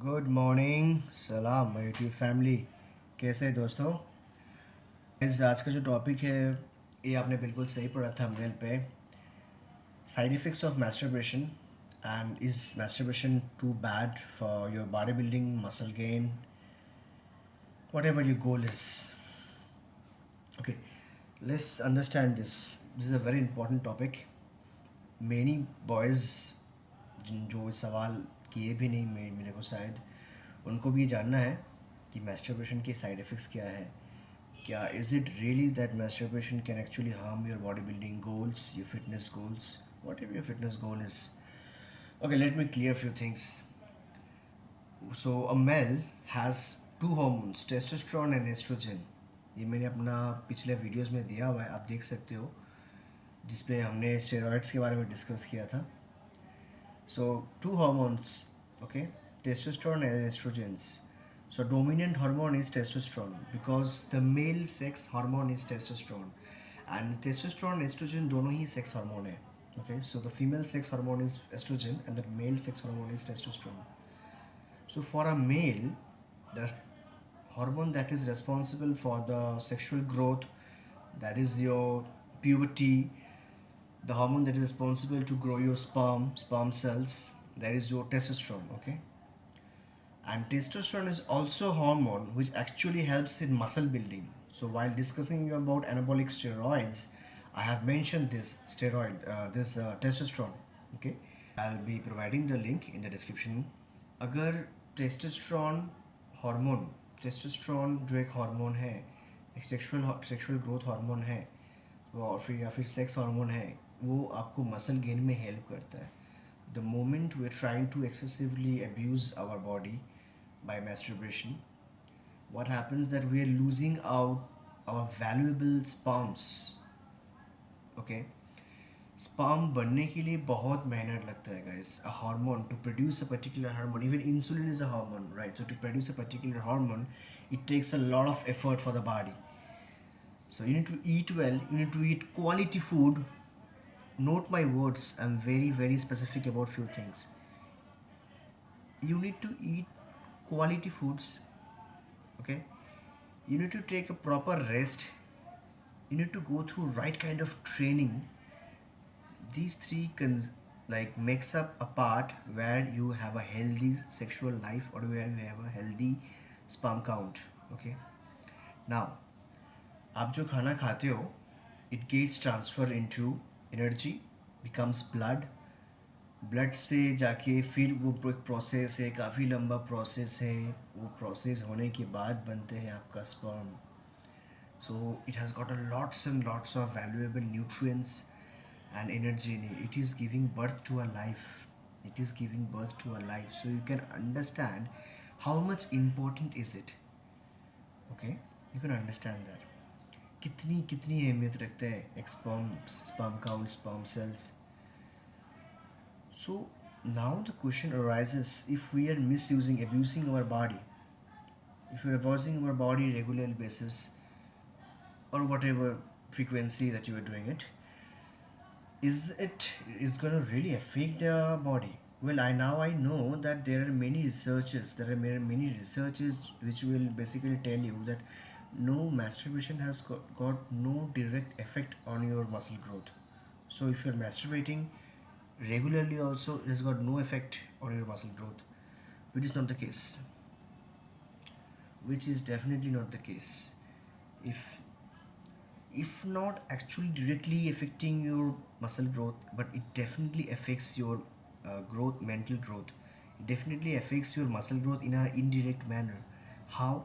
Good morning सलाम my YouTube family. कैसे हैं दोस्तों? आज का जो टॉपिक है ये आपने बिल्कुल सही पढ़ा था थंबनेल पे। Side effects of masturbation and is masturbation too bad for your body building, muscle gain, whatever your goal is. Okay, let's understand this. This is a very important topic. Many boys जो इस सवाल किए भी नहीं मेरे को शायद उनको भी ये जानना है कि मैस्टरबेशन के साइड इफ़ेक्ट्स क्या है। क्या is it really that masturbation can actually harm your body building goals, your fitness goals, what ever your fitness goal is? Okay, let me clear few things. So a male has two hormones, testosterone and estrogen. ये मैंने अपना पिछले videos में दिया हुआ है, आप देख सकते हो, जिसपे हमने स्टेरॉइड्स के बारे में डिस्कस किया था. So two hormones, okay, testosterone and estrogens. So dominant hormone is testosterone because the male sex hormone is testosterone, and testosterone estrogen दोनों ही sex hormone है. Okay, so the female sex hormone is estrogen and the male sex hormone is testosterone. So for a male, the hormone that is responsible for the sexual growth, that is your puberty, the hormone that is responsible to grow your sperm cells, that is your testosterone. Okay, and testosterone is also a hormone which actually helps in muscle building. So while discussing about anabolic steroids, I have mentioned this steroid, this testosterone. Okay, I'll be providing the link in the description. अगर testosterone hormone, testosterone जो एक hormone है, एक sexual growth hormone है, वो और फिर या फिर सेक्स हार्मोन है, वो आपको मसल गेन में हेल्प करता है. The moment we are trying to excessively abuse our body by masturbation, what happens that we are losing out our valuable sperms. Okay, sperm बनने के लिए बहुत मेहनत लगता है guys. A hormone to produce a particular hormone, even insulin is a hormone, right? So to produce a particular hormone, it takes a lot of effort for the body. So you need to eat well, you need to eat quality food. Note my words, I'm very specific about few things. You need to eat quality foods, okay? You need to take a proper rest, you need to go through right kind of training. These three like makes up a part where you have a healthy sexual life or where you have a healthy sperm count. Okay, now आप जो खाना खाते हो, it gets transfer into energy, becomes blood. Blood से जाके फिर वो एक प्रोसेस है, काफ़ी लंबा प्रोसेस है. वो प्रोसेस होने के बाद बनते हैं आपका sperm. So it has got a lots and lots of valuable nutrients and energy in it. It is giving birth to a life. It is giving birth to a life. So you can understand how much important is it. Okay, you can understand that. कितनी कितनी अहमियत रखते हैं एक sperm count, sperm cells. So now the question arises, if we are misusing, abusing our body, if we are abusing our body regular basis or whatever frequency that you are doing it, is going to really affect their body? Well, I know that there are many researches, many researches which will basically tell you that no, masturbation has got no direct effect on your muscle growth. So if you're masturbating regularly also, it has got no effect on your muscle growth, which is not the case, which is definitely not the case. If not actually directly affecting your muscle growth, but it definitely affects your growth, mental growth. It definitely affects your muscle growth in an indirect manner. How?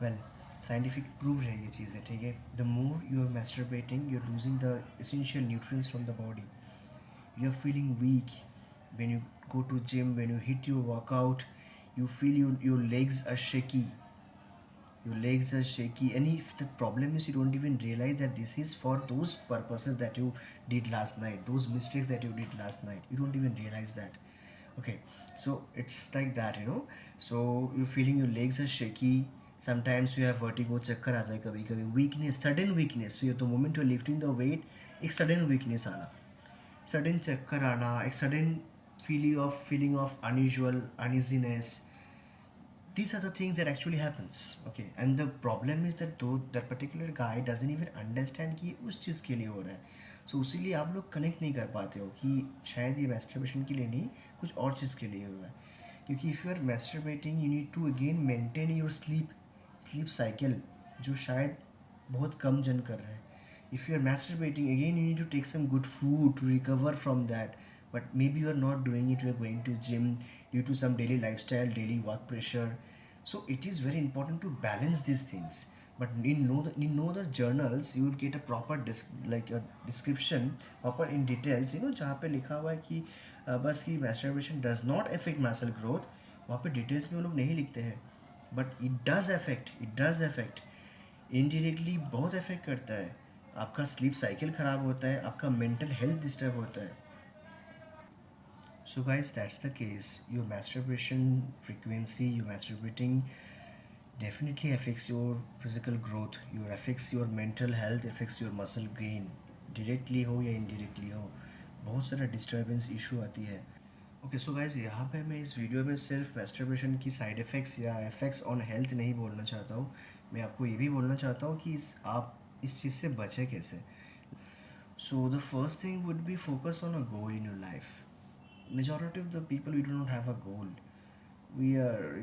Well, scientific proof है ये चीज़ है, ठीक है? The more you are masturbating, you're losing the essential nutrients from the body. You're feeling weak when you go to gym, when you hit your workout, you feel your legs are shaky. Your legs are shaky, and if the problem is you don't even realize that this is for those purposes that you did last night, those mistakes that you did last night, you don't even realize that. Okay, so it's like that, you know. So you're feeling your legs are shaky, sometimes you have vertigo, चक्कर आता है कभी कभी, weakness, sudden weakness. So the moment you're lifting the weight, एक sudden weakness आना, sudden चक्कर आना, एक sudden feeling of unusual uneasiness. These are the things that actually happens. Okay, and the problem is that though that particular guy doesn't even understand कि उस चीज़ के लिए हो रहा है. So उसीलिए आप लोग कनेक्ट नहीं कर पाते हो कि शायद ये मैस्टरबेशन के लिए नहीं, कुछ और चीज़ के लिए हुआ है. क्योंकि if you are masturbating you need to again maintain your sleep cycle, जो शायद बहुत कम जन कर रहे हैं. If you are masturbating again, you need to take some good food to recover from that, but maybe you are not doing it, you are going to gym due to some daily lifestyle, daily work pressure. So it is very important to balance these things. But in no other journals you will get a proper like a description proper in details, जहाँ पे लिखा हुआ है कि बस कि masturbation does not affect muscle growth. वहाँ पे डिटेल्स में वो लोग नहीं लिखते हैं, but it does affect indirectly, बहुत अफेक्ट करता है. आपका स्लीप साइकिल ख़राब होता है, आपका मेंटल हेल्थ डिस्टर्ब होता है. So guys, that's the case. Your masturbation frequency, your masturbating definitely affects your physical growth, your affects your mental health, affects your muscle gain. Directly हो या इनडायरेक्टली हो, बहुत सारा डिस्टर्बेंस इशू आती है. Okay, so guys, यहाँ पे मैं इस वीडियो में सिर्फ मैस्टरबेशन की साइड इफ़ेक्ट्स या इफ़ेक्ट्स ऑन हेल्थ नहीं बोलना चाहता हूँ. मैं आपको ये भी बोलना चाहता हूँ कि आप इस चीज़ से बचें कैसे. So the first thing would be focus on a goal in your life. Majority of the people we do not have a goal. We are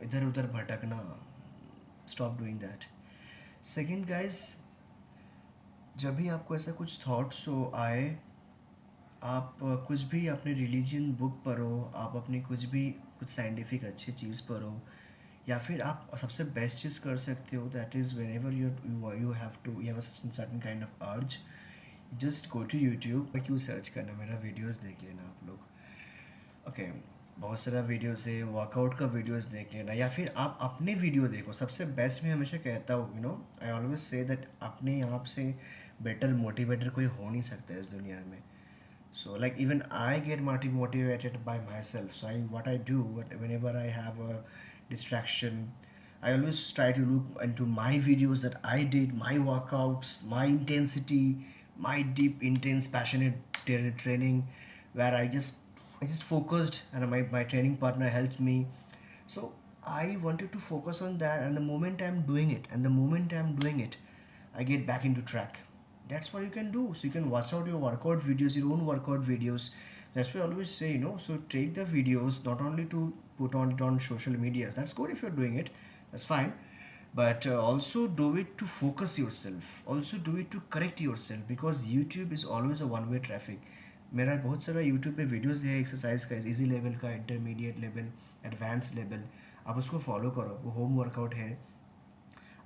इधर उधर भटकना. Stop doing that. Second guys, जब भी आपको ऐसा कुछ थॉट्स हो आए, आप कुछ भी अपने रिलीजन बुक पढ़ो, आप अपनी कुछ साइंटिफिक अच्छी चीज़ पढ़ो, या फिर आप सबसे बेस्ट चीज़ कर सकते हो, that is when ever you have a certain kind of अर्ज, जस्ट गो टू यूट्यूब. क्यों सर्च करना, मेरा वीडियोस देख लेना आप लोग. ओके, बहुत सारा वीडियोस है, वर्कआउट का वीडियोस देख लेना, या फिर आप अपने वीडियो देखो. सबसे बेस्ट मैं हमेशा कहता हूँ, आई ऑलवेज से दैट अपने आप से बेटर मोटिवेटर कोई हो नहीं सकता इस दुनिया में. So like even I get motivated by myself. So what I do, whenever I have a distraction, I always try to look into my videos that I did, my workouts, my intensity, my deep, intense, passionate training, where I just focused, and my training partner helped me. So I wanted to focus on that, and the moment I'm doing it, I get back into track. That's what you can do. So you can watch out your workout videos, your own workout videos. That's why I always say, so take the videos not only to put on it on social medias. That's good if you're doing it, that's fine, but also do it to focus yourself, also do it to correct yourself, because YouTube is always a one-way traffic. मेरा बहुत सारा YouTube पे videos है exercise का, easy level का, intermediate level, advance level. आप उसको follow करो, वो होम वर्कआउट है,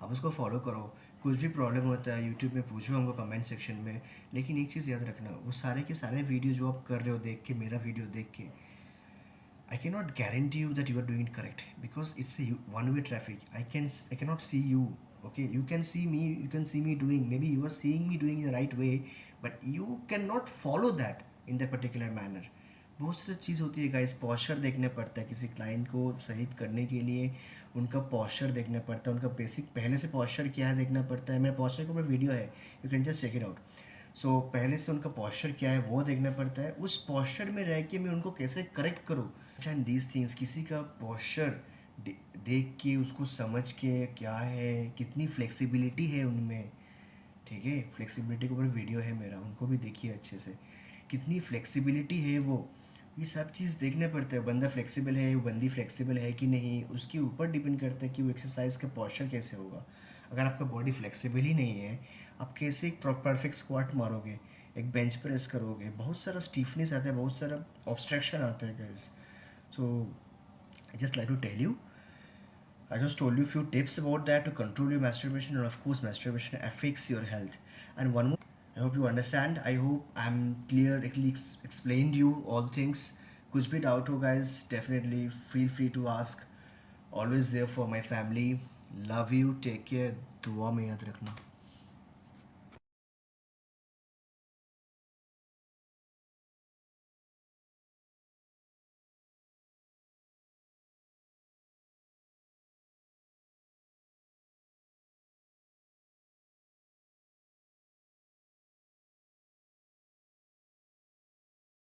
आप उसको फॉलो करो. कुछ भी प्रॉब्लम होता है यूट्यूब में पूछो हमको कमेंट सेक्शन में. लेकिन एक चीज़ याद रखना, वो सारे के सारे वीडियो जो आप कर रहे हो देख के, मेरा वीडियो देख के, I can not guarantee you that you are doing it correct, because it's a one way traffic. I can not see you. Okay, you can see me doing, maybe you are seeing me doing the right way, but you cannot follow that in that particular manner. बहुत सारी चीज़ होती है guys. Posture देखने पड़ता है किसी client को सही करने के लिए, उनका पॉस्चर देखना पड़ता है, उनका बेसिक पहले से पॉस्चर क्या है देखना पड़ता है. मेरे पॉस्चर के ऊपर वीडियो है, you can just check it out. So पहले से उनका पॉस्चर क्या है वो देखना पड़ता है. उस पॉस्चर में रह के मैं उनको कैसे करेक्ट करूँ, एंड दीज थिंग्स. किसी का पॉस्चर देख के उसको समझ के क्या है, कितनी फ्लेक्सिबिलिटी है उनमें, ठीक है. फ्लेक्सिबिलिटी के ऊपर वीडियो है मेरा, उनको भी देखिए अच्छे से, कितनी फ्लेक्सिबिलिटी है वो. ये सब चीज़ देखने पड़ते हैं. बंदा फ्लेक्सिबल है, बंदी फ्लेक्सिबल है कि नहीं, उसके ऊपर डिपेंड करता है कि वो एक्सरसाइज का पॉस्चर कैसे होगा. अगर आपका बॉडी फ्लेक्सिबल ही नहीं है, आप कैसे एक परफेक्ट स्क्वाट मारोगे, एक बेंच प्रेस करोगे. बहुत सारा स्टीफनेस आता है, बहुत सारा ऑब्स्ट्रक्शन आता है guys. So I just like to tell you, I just told you a few tips about that to control your masturbation, and of course masturbation affects your health. And one more, I hope you understand, I hope I'm clearly explained you all things. कुछ भी doubt हो guys, definitely feel free to ask. Always there for my family. Love you, take care, दुआ में याद रखना.